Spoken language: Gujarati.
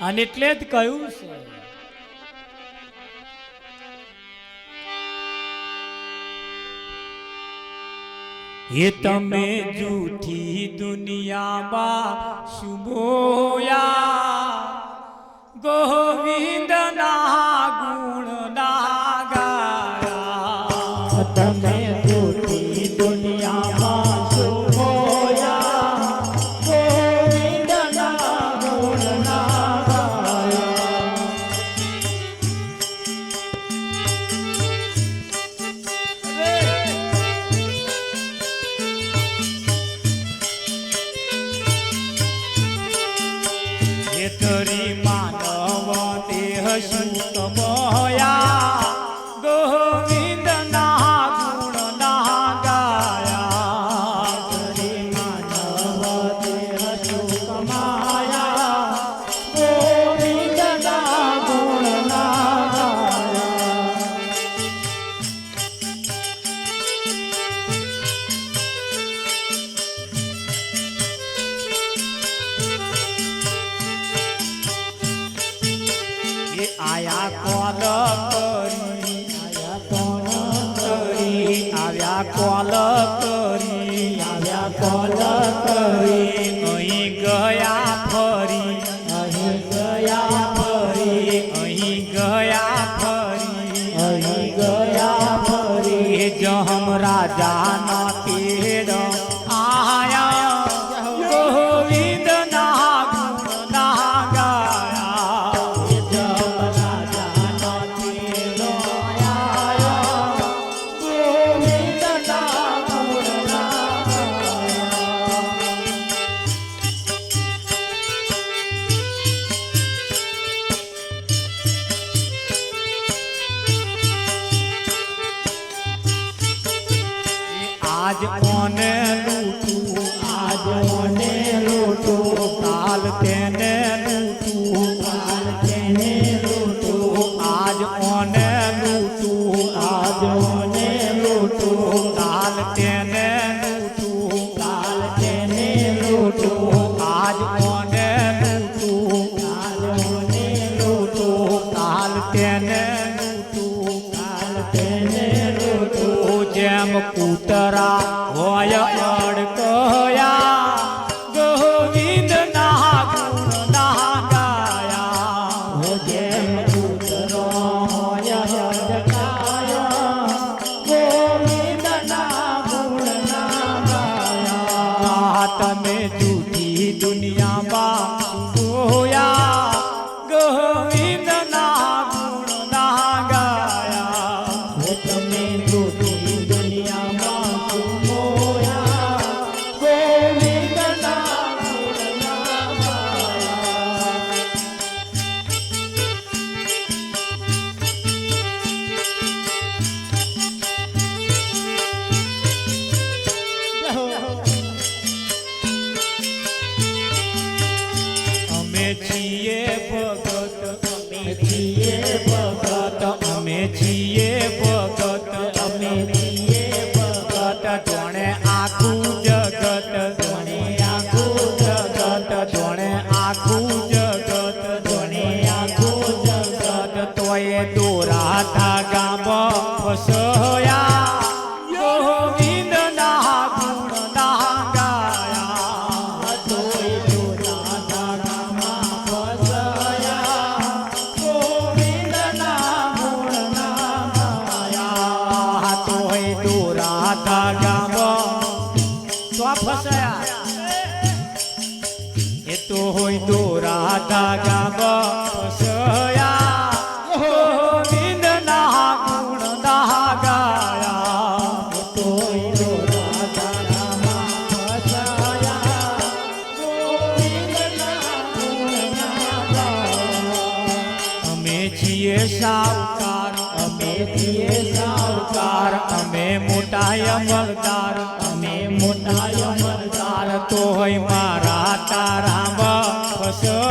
અને એટલે જ કહ્યું છે ये तमे झूठी दुनिया बा शुभोया गोविंद ना गुण ना गाया तमे झूठी दुनिया बा शुभोया गोविंद ना गुण ना गाया तरी मानव देह सुत मोया गोविंद ना गुण ना गाया तरी मानव देह सुख माया गोविंद ना गुण ना गाया आया कॉल करी आया कोण करी आव्या कॉल करी આવ્યા કોલ કરી અહીં ગયા ફરી અહીં ગયા ફરી અહીં ગયા ફરી અહીં ગયા ફરી એ જહમ રાજા ના તેડ આયા ગોવિંદ ના ગુણ ના ગાયા જપ રાજા નથી રોયા ગોવિંદ ના ગુણ ના ગાયા आज कोने लूटू આજ મને લૂટો काल तेने लूटू કાલ તેને લૂટો आज कोने लूटू આજ મને લૂટો काल तेने लूटू કાલ તેને લૂટો आज कोने लूटू કાલ મને લૂટો काल तेने लूटू કાલ તેને લૂટો जेम कूतरा होय अड़कया गोविंद ना गुण ना गाया હો જેમ કૂતરો હોય અડકાયો ગોવિંદ ના ગુણ ના ગાયા તમે જૂઠી દુનિયા માં હોયા गोविंद ना गुण ना गाया હો તમે જૂઠી દુનિયામાં સુમોયા ગોવિંદ ના ગુણ ના ગાયા અમે છીએ ભગત અમે છીએ ભગત અમે છીએ ભગત અમે છીએ ભગત જોણે આખું જગત જોણે આખું જગત જોણે આખું જગત જોણે આખું જગત તોય દોરા ધાગામાં ફસયા ગોવિંદ ના ગુણ ના ગાયા તોય જોતા ધાગામાં ફસાયા ગોવિંદ ના ગુણ ના ગાયા તોય દોરા ધાગામાં તો ફસયા એ તો હોય દોરા ધાગામાં ફસયા ગોવિંદ ના ગુણ ના ગાયા તોય જોતા ધાગામાં ફસાયા ગોવિંદ ના ગુણ ના ગાયા અમે છીએ સાવકાર અમે છીએ સાવકાર અમે મોટા અમલદાર અમે મોટા અમરદાર તો હોય મારા તારામાં ફસયા